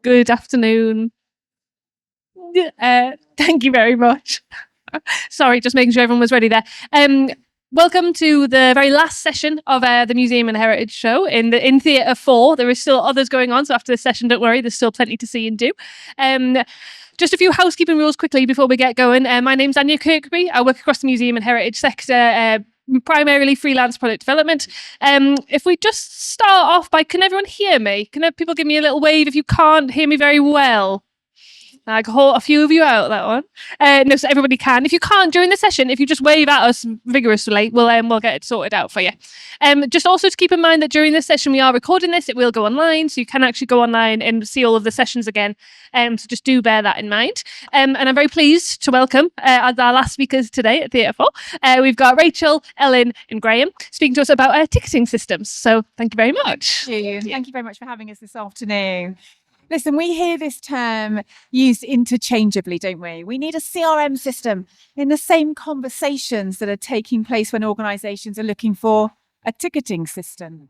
Good afternoon. Thank you very much. Sorry, just making sure everyone was ready there. Welcome to the very last session of the Museum and Heritage Show in Theatre 4. There is still others going on, so after this session, don't worry, there's still plenty to see and do. Just a few housekeeping rules quickly before we get going. My name's Anya Kirkby. I work across the Museum and Heritage sector, primarily freelance product development. If we just start off by, can everyone hear me? Can people give me a little wave if you can't hear me very well? I call a few of you out that one. No, so everybody can. If you can't during the session, if you just wave at us vigorously, we'll get it sorted out for you. Just also to keep in mind that during this session we are recording this. It will go online, so you can actually go online and see all of the sessions again. So just do bear that in mind. And I'm very pleased to welcome as our last speakers today at Theatre 4. We've got Rachael, Ellen, and Graham speaking to us about ticketing systems. So thank you very much. Thank you. Thank you very much for having us this afternoon. Listen, we hear this term used interchangeably, don't we? We need a CRM system in the same conversations that are taking place when organisations are looking for a ticketing system.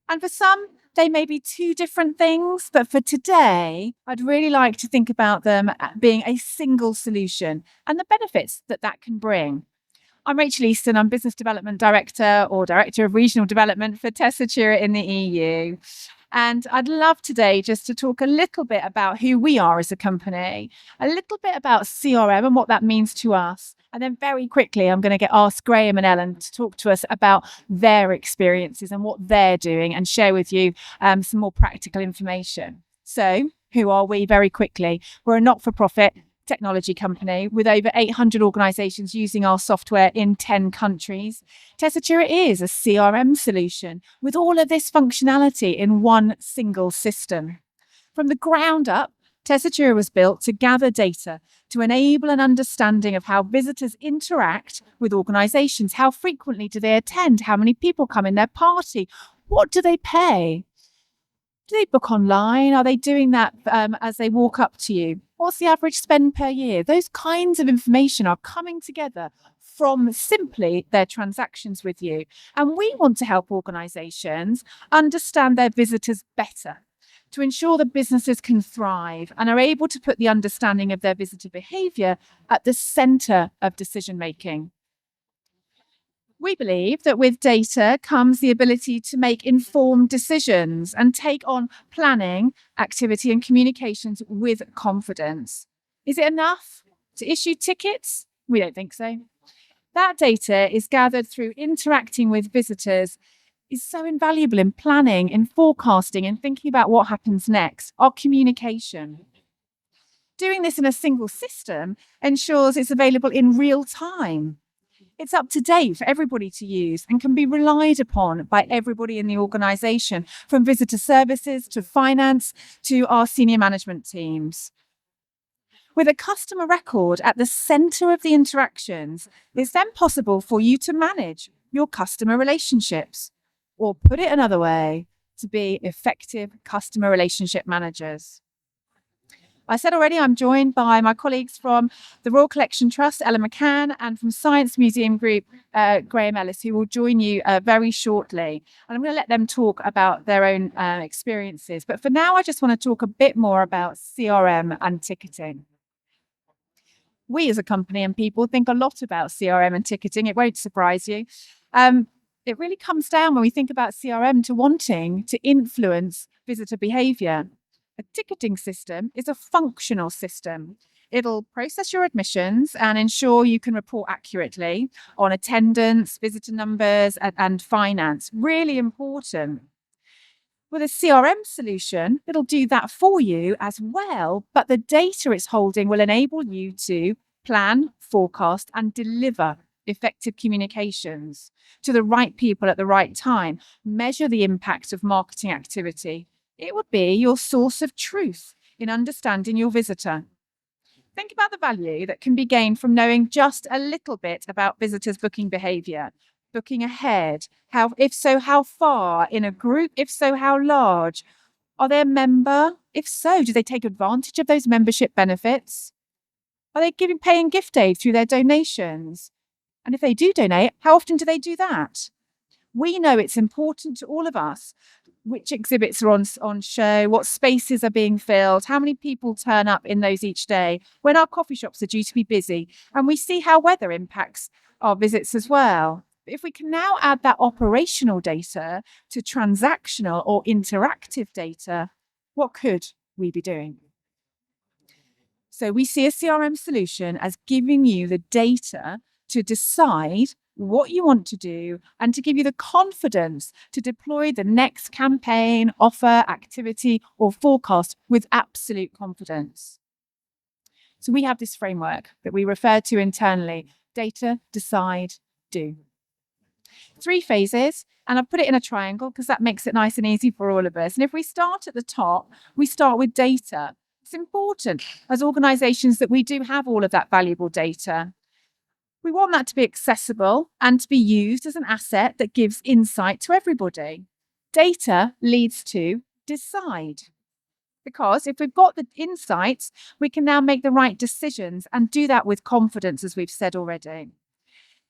And for some, they may be two different things, but for today, I'd really like to think about them being a single solution and the benefits that that can bring. I'm Rachael Easton. I'm Business Development Director or Director of Regional Development for Tessitura in the EU. And I'd love today just to talk a little bit about who we are as a company, a little bit about CRM and what that means to us. And then very quickly, I'm going to ask Graham and Ellen to talk to us about their experiences and what they're doing and share with you some more practical information. So who are we? Very quickly, we're a not-for-profit technology company with over 800 organisations using our software in 10 countries. Tessitura is a CRM solution with all of this functionality in one single system. From the ground up, Tessitura was built to gather data to enable an understanding of how visitors interact with organisations. How frequently do they attend? How many people come in their party? What do they pay? Do they book online? Are they doing that as they walk up to you? What's the average spend per year? Those kinds of information are coming together from simply their transactions with you. And we want to help organisations understand their visitors better to ensure that businesses can thrive and are able to put the understanding of their visitor behaviour at the centre of decision making. We believe that with data comes the ability to make informed decisions and take on planning, activity and communications with confidence. Is it enough to issue tickets? We don't think so. That data is gathered through interacting with visitors, is so invaluable in planning, in forecasting and thinking about what happens next, our communication. Doing this in a single system ensures it's available in real time. It's up to date for everybody to use and can be relied upon by everybody in the organisation, from visitor services to finance to our senior management teams. With a customer record at the centre of the interactions, it's then possible for you to manage your customer relationships, or put it another way, to be effective customer relationship managers. I said already, I'm joined by my colleagues from the Royal Collection Trust, Ellen McCann, and from Science Museum Group, Graham Ellis, who will join you very shortly. And I'm going to let them talk about their own experiences. But for now, I just want to talk a bit more about CRM and ticketing. We as a company and people think a lot about CRM and ticketing. It won't surprise you. It really comes down when we think about CRM to wanting to influence visitor behaviour. A ticketing system is a functional system. It'll process your admissions and ensure you can report accurately on attendance, visitor numbers, and finance. Really important. With a CRM solution, it'll do that for you as well, but the data it's holding will enable you to plan, forecast, and deliver effective communications to the right people at the right time, measure the impact of marketing activity. It would be your source of truth in understanding your visitor. Think about the value that can be gained from knowing just a little bit about visitors' booking behaviour, booking ahead, if so, how far in a group, if so, how large. Are they a member? If so, do they take advantage of those membership benefits? Are they paying gift aid through their donations? And if they do donate, how often do they do that? We know it's important to all of us which exhibits are on show, what spaces are being filled, how many people turn up in those each day, when our coffee shops are due to be busy, and we see how weather impacts our visits as well. If we can now add that operational data to transactional or interactive data, what could we be doing? So we see a CRM solution as giving you the data to decide what you want to do and to give you the confidence to deploy the next campaign, offer, activity, or forecast with absolute confidence. So we have this framework that we refer to internally: data, decide, do. 3 phases, and I've put it in a triangle because that makes it nice and easy for all of us. And if we start at the top, we start with data. It's important as organizations that we do have all of that valuable data. We want that to be accessible and to be used as an asset that gives insight to everybody. Data leads to decide. Because if we've got the insights, we can now make the right decisions and do that with confidence, as we've said already.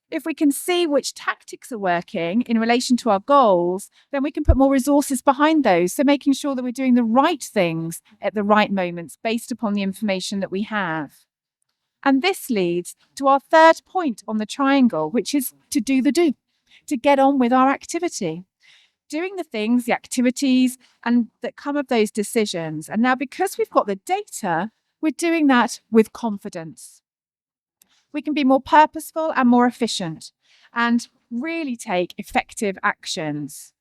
If we can see which tactics are working in relation to our goals, then we can put more resources behind those. So making sure that we're doing the right things at the right moments based upon the information that we have. And this leads to our third point on the triangle, which is to do the do, to get on with our activity. Doing the things, the activities, and that come of those decisions. And now, because we've got the data, we're doing that with confidence. We can be more purposeful and more efficient and really take effective actions.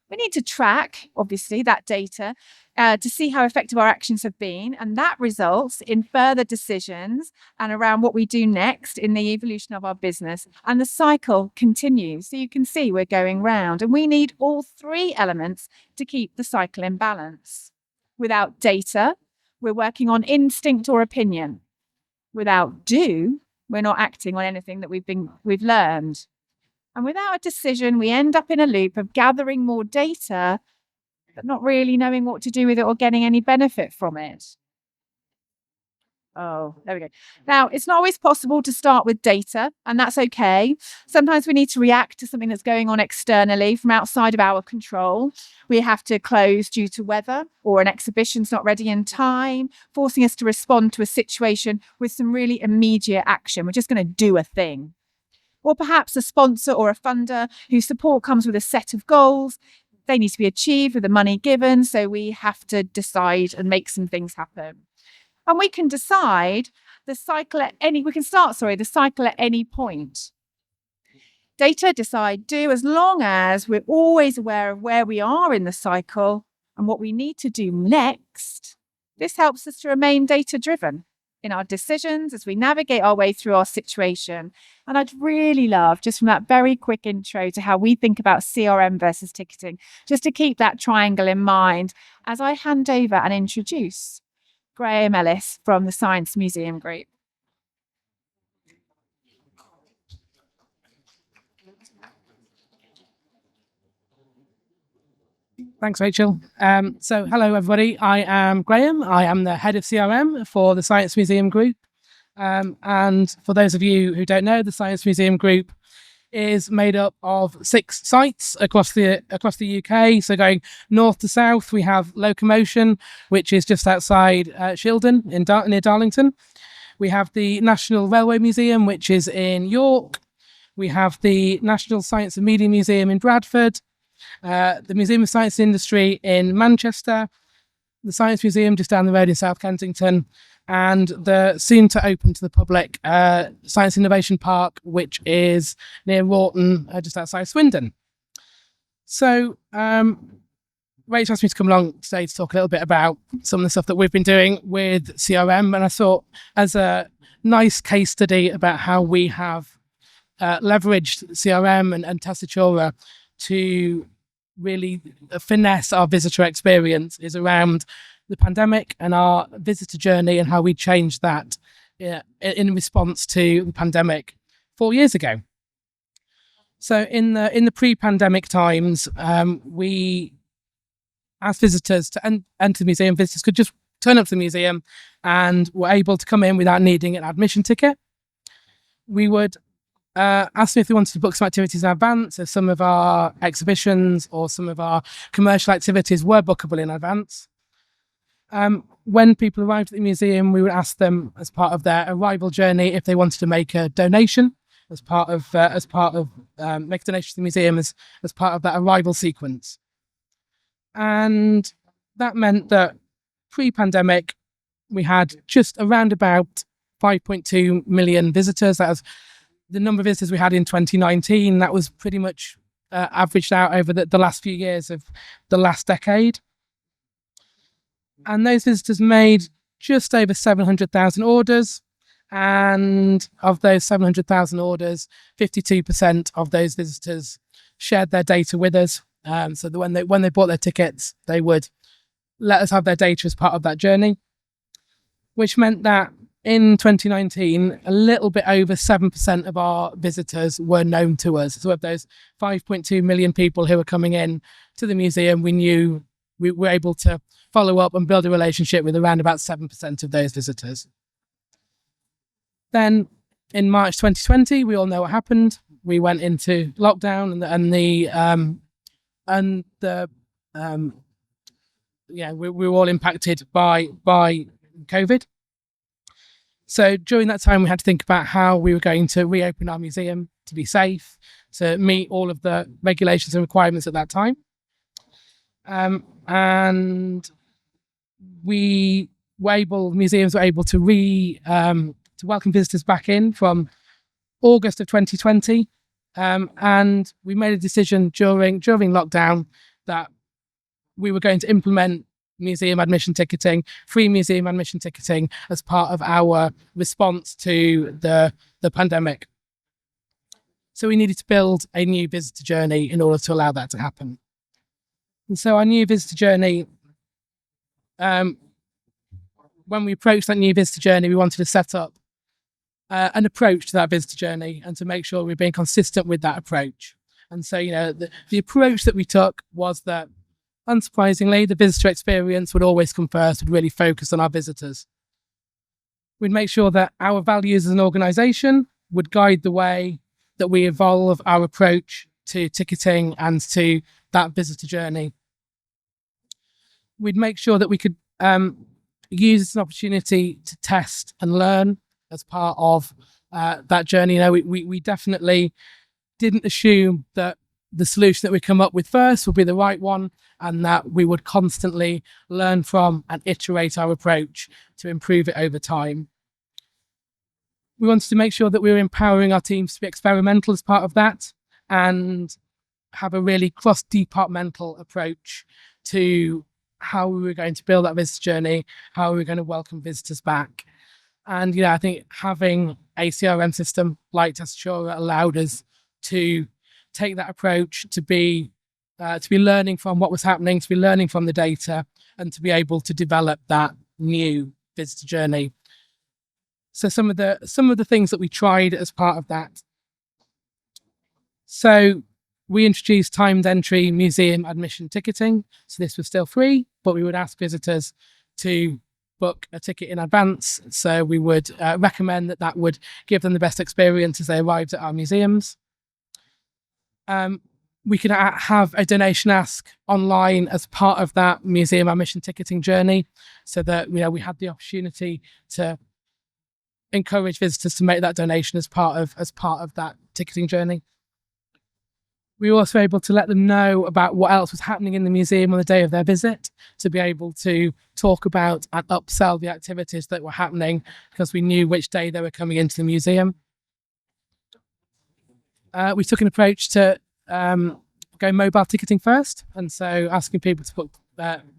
We need to track, obviously, that data to see how effective our actions have been. And that results in further decisions and around what we do next in the evolution of our business. And the cycle continues. So you can see we're going round. And we need all 3 elements to keep the cycle in balance. Without data, we're working on instinct or opinion. Without do, we're not acting on anything that we've learned. And without a decision, we end up in a loop of gathering more data, but not really knowing what to do with it or getting any benefit from it. Oh, there we go. Now, it's not always possible to start with data, and that's okay. Sometimes we need to react to something that's going on externally from outside of our control. We have to close due to weather, or an exhibition's not ready in time, forcing us to respond to a situation with some really immediate action. We're just going to do a thing. Or perhaps a sponsor or a funder whose support comes with a set of goals. They need to be achieved with the money given, so we have to decide and make some things happen. And we can decide the cycle at any point. Data, decide, do, as long as we're always aware of where we are in the cycle and what we need to do next. This helps us to remain data-driven in our decisions as we navigate our way through our situation. And I'd really love, just from that very quick intro to how we think about CRM versus ticketing, just to keep that triangle in mind as I hand over and introduce Graham Ellis from the Science Museum Group. Thanks, Rachel. So hello, everybody. I am Graham. I am the head of CRM for the Science Museum Group. And for those of you who don't know, the Science Museum Group is made up of 6 sites across the UK. So going north to south, we have Locomotion, which is just outside Shildon near Darlington. We have the National Railway Museum, which is in York. We have the National Science and Media Museum in Bradford. The Museum of Science and Industry in Manchester, the Science Museum just down the road in South Kensington, and the soon to open to the public Science Innovation Park, which is near Wroughton, just outside Swindon. So Rachel asked me to come along today to talk a little bit about some of the stuff that we've been doing with CRM, and I thought as a nice case study about how we have leveraged CRM and Tessitura to really finesse our visitor experience is around the pandemic and our visitor journey and how we changed that in response to the pandemic 4 years ago. So in the pre-pandemic times, we asked visitors to enter the museum. Visitors could just turn up to the museum and were able to come in without needing an admission ticket. We would asked me if they wanted to book some activities in advance. So some of our exhibitions or some of our commercial activities were bookable in advance. When people arrived at the museum, we would ask them as part of their arrival journey if they wanted to make a donation as part of make a donation to the museum as part of that arrival sequence. And that meant that pre-pandemic, we had just around about 5.2 million visitors. That was the number of visitors we had in 2019. That was pretty much averaged out over the last few years of the last decade. And those visitors made just over 700,000 orders. And of those 700,000 orders, 52% of those visitors shared their data with us. So that when they bought their tickets, they would let us have their data as part of that journey, which meant that in 2019, a little bit over 7% of our visitors were known to us. So of those 5.2 million people who were coming in to the museum, we knew we were able to follow up and build a relationship with around about 7% of those visitors. Then in March 2020, we all know what happened. We went into lockdown we were all impacted by COVID. So during that time, we had to think about how we were going to reopen our museum to be safe, to meet all of the regulations and requirements at that time. And museums were able to welcome visitors back in from August of 2020. And we made a decision during lockdown that we were going to implement museum admission ticketing, free museum admission ticketing, as part of our response to the pandemic. So we needed to build a new visitor journey in order to allow that to happen. And so our new visitor journey, when we approached that new visitor journey, we wanted to set up an approach to that visitor journey and to make sure we're being consistent with that approach. And so, the approach that we took was that, unsurprisingly, the visitor experience would always come first, would really focus on our visitors. We'd make sure that our values as an organisation would guide the way that we evolve our approach to ticketing and to that visitor journey. We'd make sure that we could use this as an opportunity to test and learn as part of that journey. We definitely didn't assume that the solution that we come up with first would be the right one, and that we would constantly learn from and iterate our approach to improve it over time. We wanted to make sure that we were empowering our teams to be experimental as part of that and have a really cross-departmental approach to how we were going to build that visitor journey, how we were going to welcome visitors back. And I think having a CRM system like Tessitura allowed us to take that approach, to be learning from what was happening, to be learning from the data, and to be able to develop that new visitor journey. So some of the things that we tried as part of that. So we introduced timed entry museum admission ticketing. So this was still free, but we would ask visitors to book a ticket in advance. So we would recommend that would give them the best experience as they arrived at our museums. We could have a donation ask online as part of that museum admission ticketing journey, so that we had the opportunity to encourage visitors to make that donation as part of that ticketing journey. We were also able to let them know about what else was happening in the museum on the day of their visit, to be able to talk about and upsell the activities that were happening, because we knew which day they were coming into the museum. We took an approach to go mobile ticketing first, and so asking people to book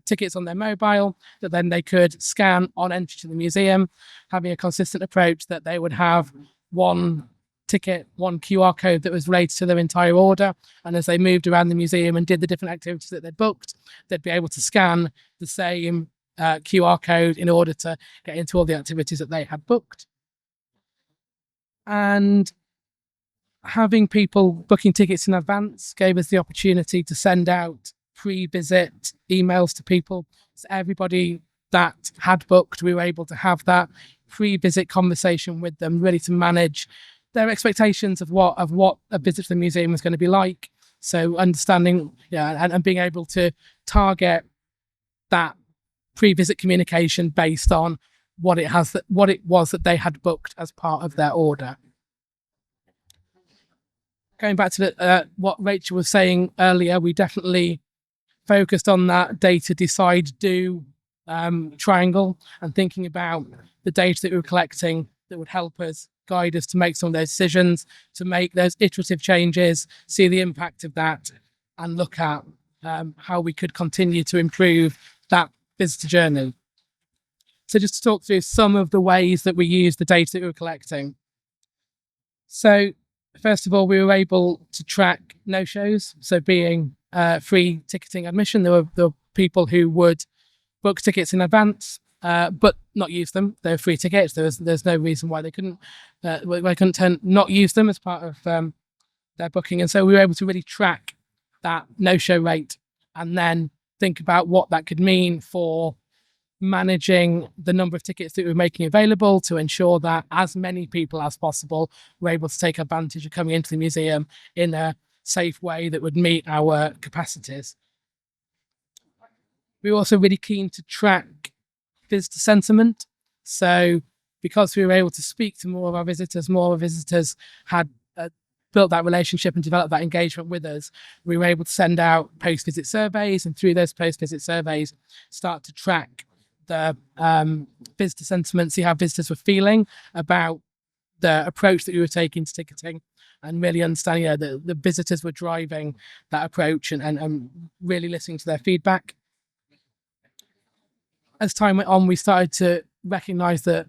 tickets on their mobile that then they could scan on entry to the museum, having a consistent approach that they would have one ticket, one QR code that was related to their entire order, and as they moved around the museum and did the different activities that they'd booked, they'd be able to scan the same QR code in order to get into all the activities that they had booked. And having people booking tickets in advance gave us the opportunity to send out pre-visit emails to people. So everybody that had booked, we were able to have that pre-visit conversation with them, really to manage their expectations of what a visit to the museum is going to be like. So understanding, and being able to target that pre-visit communication based on what it was that they had booked as part of their order. Going back to what Rachel was saying earlier, we definitely focused on that data decide do triangle, and thinking about the data that we were collecting that would help us guide us to make some of those decisions, to make those iterative changes, see the impact of that, and look at how we could continue to improve that visitor journey. So just to talk through some of the ways that we use the data that we were collecting. So first of all, we were able to track no-shows. So being free ticketing admission, there were people who would book tickets in advance, but not use them. They're free tickets. There's no reason why they couldn't not use them as part of their booking. And so we were able to really track that no-show rate, and then think about what that could mean for managing the number of tickets that we're making available to ensure that as many people as possible were able to take advantage of coming into the museum in a safe way that would meet our capacities. We were also really keen to track visitor sentiment. So because we were able to speak to more of our visitors had built that relationship and developed that engagement with us, we were able to send out post-visit surveys, and through those post-visit surveys start to track the visitor sentiment, see how visitors were feeling about the approach that we were taking to ticketing, and really understanding that the visitors were driving that approach and really listening to their feedback. As time went on, we started to recognise that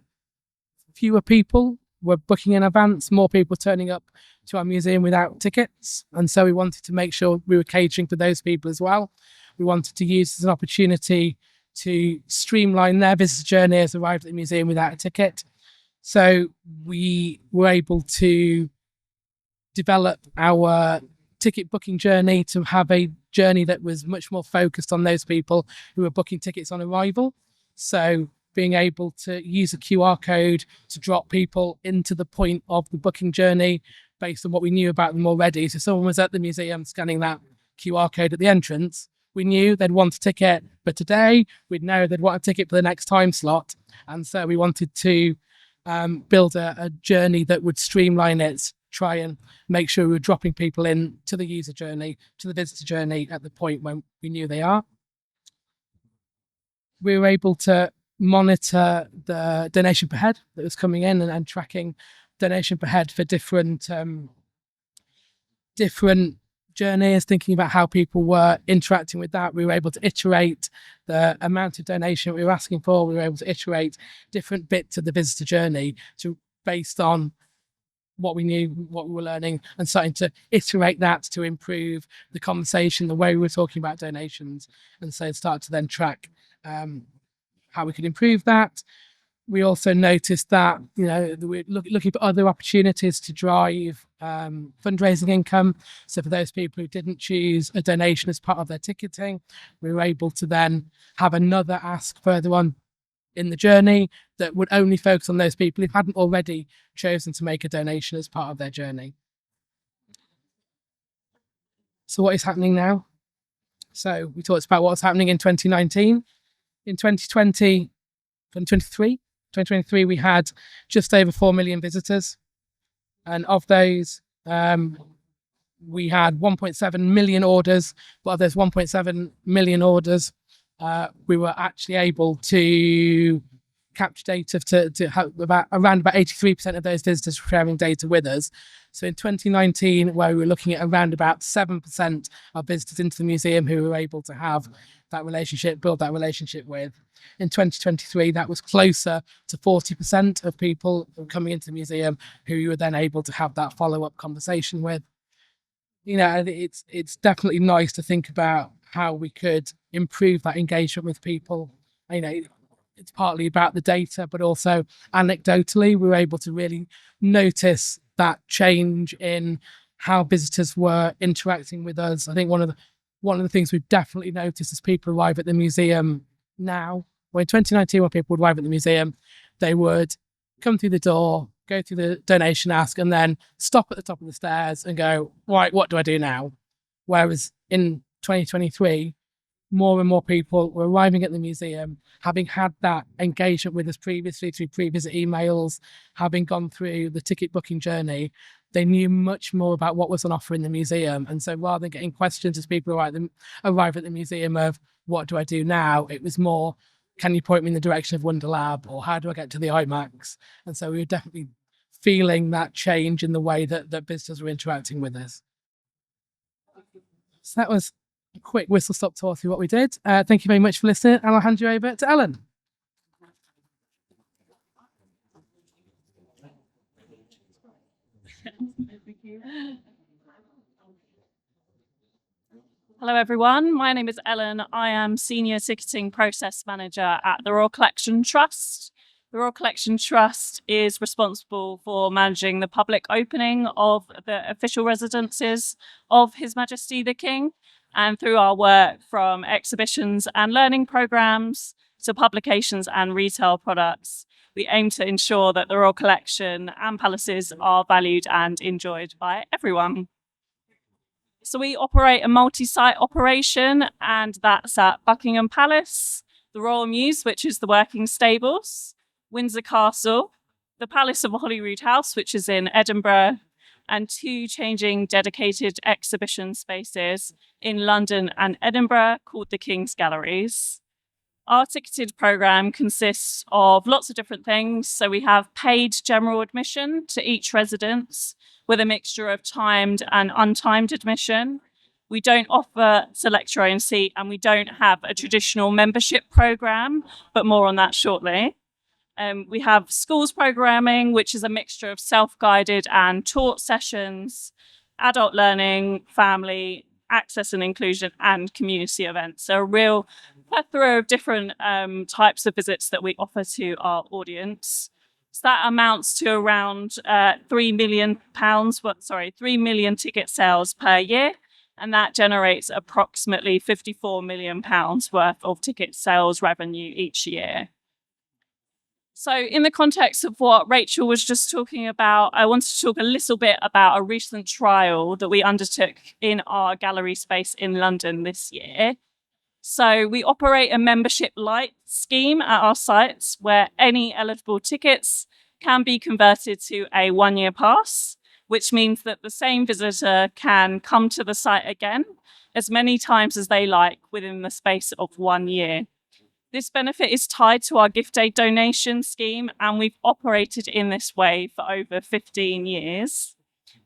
fewer people were booking in advance, more people turning up to our museum without tickets. And so we wanted to make sure we were catering for those people as well. We wanted to use this as an opportunity to streamline their visitor journey as they arrived at the museum without a ticket. So we were able to develop our ticket booking journey to have a journey that was much more focused on those people who were booking tickets on arrival. So being able to use a QR code to drop people into the point of the booking journey based on what we knew about them already. So someone was at the museum scanning that QR code at the entrance, we knew they'd want a ticket for today, we'd know they'd want a ticket for the next time slot. And so we wanted to build a journey that would streamline it, try and make sure we were dropping people in to the user journey, to the visitor journey at the point when we knew they are. We were able to monitor the donation per head that was coming in, and tracking donation per head for different journeys, thinking about how people were interacting with that. We were able to iterate the amount of donation we were asking for. We were able to iterate different bits of the visitor journey based on what we knew, what we were learning, and starting to iterate that to improve the conversation, the way we were talking about donations. And so start to then track how we could improve that. We also noticed that, we're looking for other opportunities to drive fundraising income. So for those people who didn't choose a donation as part of their ticketing, we were able to then have another ask further on in the journey that would only focus on those people who hadn't already chosen to make a donation as part of their journey. So what is happening now? So we talked about what's happening in 2019. In 2023, we had just over 4 million visitors. And of those, we had 1.7 million orders. But of those 1.7 million orders, we were actually able to capture data to have around about 83% of those visitors sharing data with us. So in 2019, where we were looking at around about 7% of visitors into the museum who were able to have that relationship, build that relationship with. In 2023, that was closer to 40% of people coming into the museum who you were then able to have that follow-up conversation with. It's definitely nice to think about how we could improve that engagement with people. It's partly about the data, but also anecdotally, we were able to really notice that change in how visitors were interacting with us. I think one of the things we've definitely noticed as people arrive at the museum now, well, in 2019, when people would arrive at the museum, they would come through the door, go through the donation ask and then stop at the top of the stairs and go, right, what do I do now? Whereas in 2023, more and more people were arriving at the museum, having had that engagement with us previously through pre-visit emails, having gone through the ticket booking journey. They knew much more about what was on offer in the museum. And so rather than getting questions as people arrive at the museum of what do I do now, it was more, can you point me in the direction of Wonder Lab, or how do I get to the IMAX? And so we were definitely feeling that change in the way that visitors were interacting with us. So that was a quick whistle-stop tour through what we did. Thank you very much for listening, and I'll hand you over to Ellen. Hello everyone, my name is Ellen. I am Senior Ticketing Process Manager at the Royal Collection Trust. The Royal Collection Trust is responsible for managing the public opening of the official residences of His Majesty the King, and through our work from exhibitions and learning programmes to publications and retail products, we aim to ensure that the Royal Collection and palaces are valued and enjoyed by everyone. So we operate a multi-site operation, and that's at Buckingham Palace, the Royal Mews, which is the working stables, Windsor Castle, the Palace of Holyrood House, which is in Edinburgh, and 2 changing dedicated exhibition spaces in London and Edinburgh called the King's Galleries. Our ticketed programme consists of lots of different things. So we have paid general admission to each residence with a mixture of timed and untimed admission. We don't offer select your own seat, and we don't have a traditional membership programme, but more on that shortly. We have schools programming, which is a mixture of self-guided and taught sessions, adult learning, family, access and inclusion, and community events. So a real plethora of different types of visits that we offer to our audience. So that amounts to around £3 million ticket sales per year. And that generates approximately £54 million worth of ticket sales revenue each year. So in the context of what Rachael was just talking about, I wanted to talk a little bit about a recent trial that we undertook in our gallery space in London this year. So we operate a membership light scheme at our sites where any eligible tickets can be converted to a 1-year pass, which means that the same visitor can come to the site again as many times as they like within the space of 1 year. This benefit is tied to our gift aid donation scheme, and we've operated in this way for over 15 years.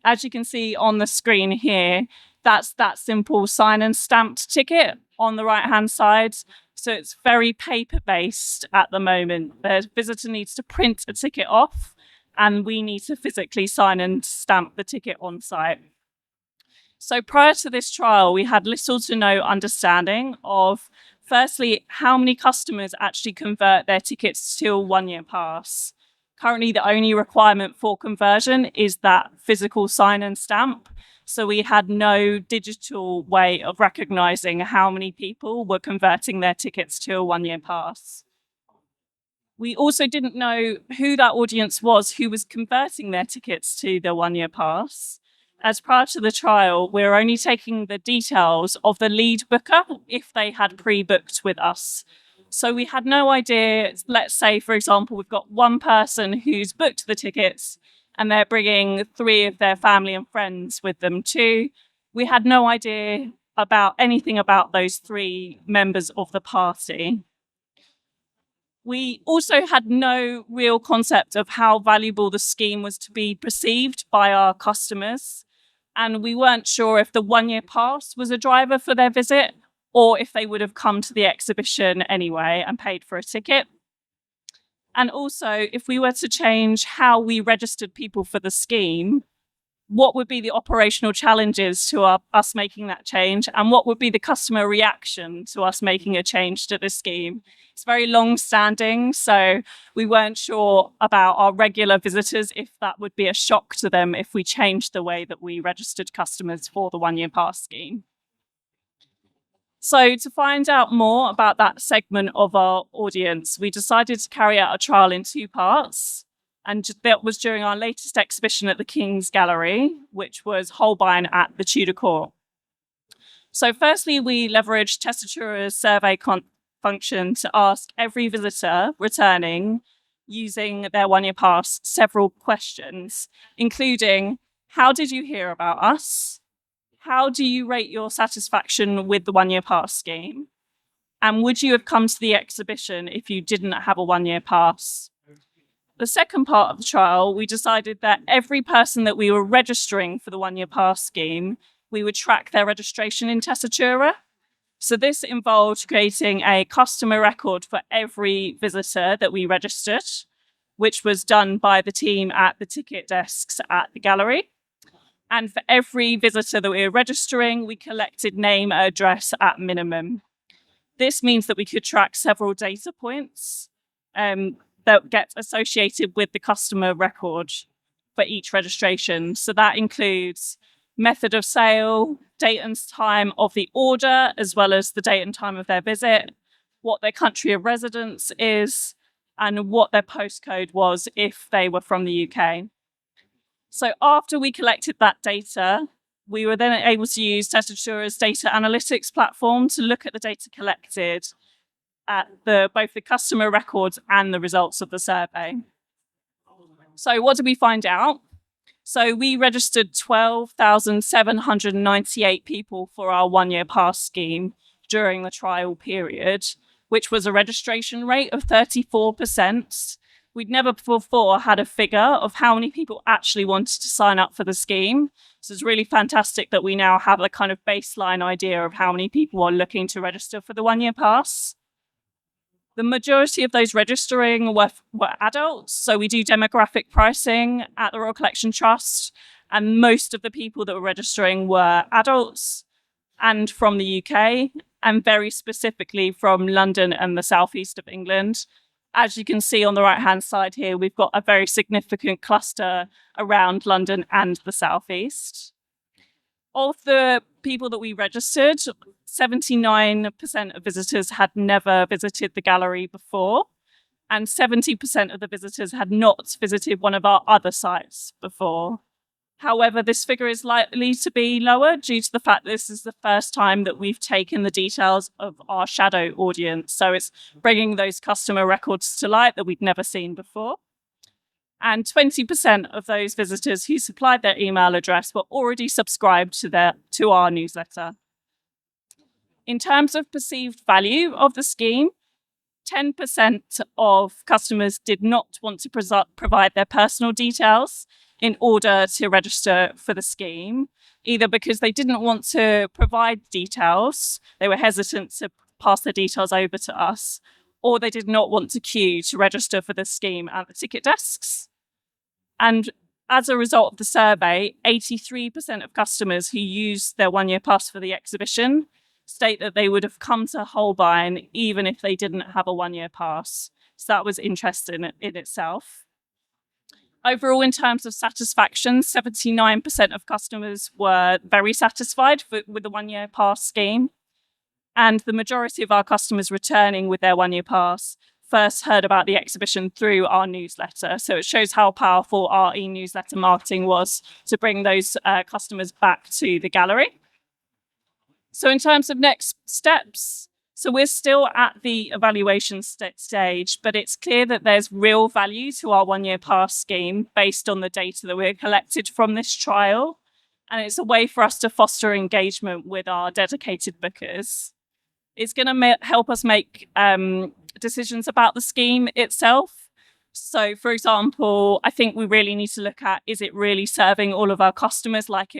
As you can see on the screen here, that's that simple sign and stamped ticket on the right-hand side. So it's very paper-based at the moment. The visitor needs to print a ticket off, and we need to physically sign and stamp the ticket on site. So prior to this trial, we had little to no understanding of, firstly, how many customers actually convert their tickets to a 1-year pass. Currently, the only requirement for conversion is that physical sign and stamp. So we had no digital way of recognizing how many people were converting their tickets to a 1-year pass. We also didn't know who that audience was who was converting their tickets to the 1-year pass. As prior to the trial, we're only taking the details of the lead booker if they had pre-booked with us. So we had no idea. Let's say, for example, we've got one person who's booked the tickets and they're bringing 3 of their family and friends with them too. We had no idea about anything about those 3 members of the party. We also had no real concept of how valuable the scheme was to be perceived by our customers. And we weren't sure if the 1-year pass was a driver for their visit, or if they would have come to the exhibition anyway and paid for a ticket. And also, if we were to change how we registered people for the scheme, what would be the operational challenges to us making that change? And what would be the customer reaction to us making a change to the scheme? It's very long-standing, so we weren't sure about our regular visitors, if that would be a shock to them if we changed the way that we registered customers for the 1-year pass scheme. So to find out more about that segment of our audience, we decided to carry out a trial in 2 parts. And that was during our latest exhibition at the King's Gallery, which was Holbein at the Tudor Court. So firstly, we leveraged Tessitura's survey function to ask every visitor returning using their one-year pass several questions, including, how did you hear about us? How do you rate your satisfaction with the one-year pass scheme? And would you have come to the exhibition if you didn't have a one-year pass? The second part of the trial, we decided that every person that we were registering for the one-year pass scheme, we would track their registration in Tessitura. So this involved creating a customer record for every visitor that we registered, which was done by the team at the ticket desks at the gallery. And for every visitor that we were registering, we collected name, address at minimum. This means that we could track several data points that get associated with the customer record for each registration. So that includes method of sale, date and time of the order, as well as the date and time of their visit, what their country of residence is, and what their postcode was if they were from the UK. So after we collected that data, we were then able to use Tessitura's data analytics platform to look at the data collected at both the customer records and the results of the survey. So what did we find out? So we registered 12,798 people for our one-year pass scheme during the trial period, which was a registration rate of 34%. We'd never before had a figure of how many people actually wanted to sign up for the scheme. So it's really fantastic that we now have a kind of baseline idea of how many people are looking to register for the one-year pass. The majority of those registering were adults. So we do demographic pricing at the Royal Collection Trust. And most of the people that were registering were adults and from the UK, and very specifically from London and the southeast of England. As you can see on the right-hand side here, we've got a very significant cluster around London and the southeast. Of the people that we registered, 79% of visitors had never visited the gallery before, and 70% of the visitors had not visited one of our other sites before. However, this figure is likely to be lower due to the fact that this is the first time that we've taken the details of our shadow audience. So it's bringing those customer records to light that we'd never seen before. And 20% of those visitors who supplied their email address were already subscribed to our newsletter. In terms of perceived value of the scheme, 10% of customers did not want to provide their personal details in order to register for the scheme, either because they didn't want to provide details, they were hesitant to pass their details over to us, or they did not want to queue to register for the scheme at the ticket desks. And as a result of the survey, 83% of customers who used their one-year pass for the exhibition state that they would have come to Holbein even if they didn't have a one-year pass. So that was interesting in itself. Overall, in terms of satisfaction, 79% of customers were very satisfied with the one-year pass scheme. And the majority of our customers returning with their one-year pass first heard about the exhibition through our newsletter. So it shows how powerful our e-newsletter marketing was to bring those customers back to the gallery. So in terms of next steps, so we're still at the evaluation stage, but it's clear that there's real value to our one-year pass scheme based on the data that we've collected from this trial. And it's a way for us to foster engagement with our dedicated bookers. It's going to help us make decisions about the scheme itself. So, for example, I think we really need to look at, is it really serving all of our customers like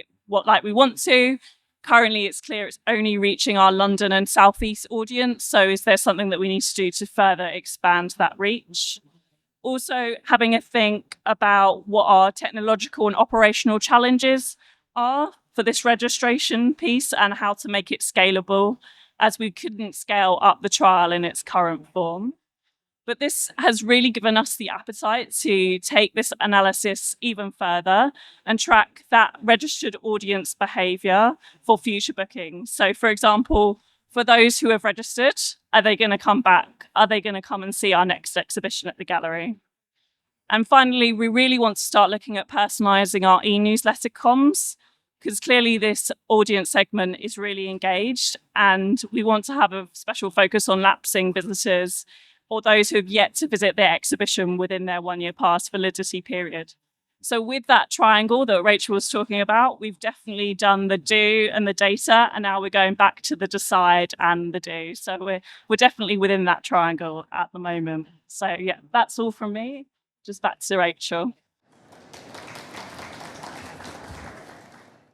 we want to? Currently, it's clear it's only reaching our London and South East audience. So is there something that we need to do to further expand that reach? Also, having a think about what our technological and operational challenges are for this registration piece and how to make it scalable, as we couldn't scale up the trial in its current form. But this has really given us the appetite to take this analysis even further and track that registered audience behaviour for future bookings. So, for example, for those who have registered, are they going to come back? Are they going to come and see our next exhibition at the gallery? And finally, we really want to start looking at personalizing our e-newsletter comms, because clearly this audience segment is really engaged, and we want to have a special focus on lapsing visitors or those who have yet to visit their exhibition within their 1-year pass validity period. So with that triangle that Rachel was talking about, we've definitely done the do and the data, and now we're going back to the decide and the do. So we're definitely within that triangle at the moment. So yeah, that's all from me. Just back to Rachel.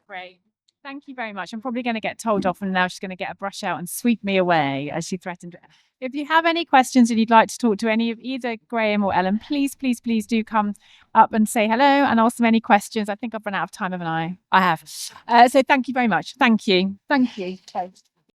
Great. Thank you very much. I'm probably going to get told off, and now she's going to get a brush out and sweep me away as she threatened. If you have any questions and you'd like to talk to any of either Graham or Ellen, please do come up and say hello and ask them any questions. I think I've run out of time, haven't I? I have. So thank you very much. Thank you. Thank you.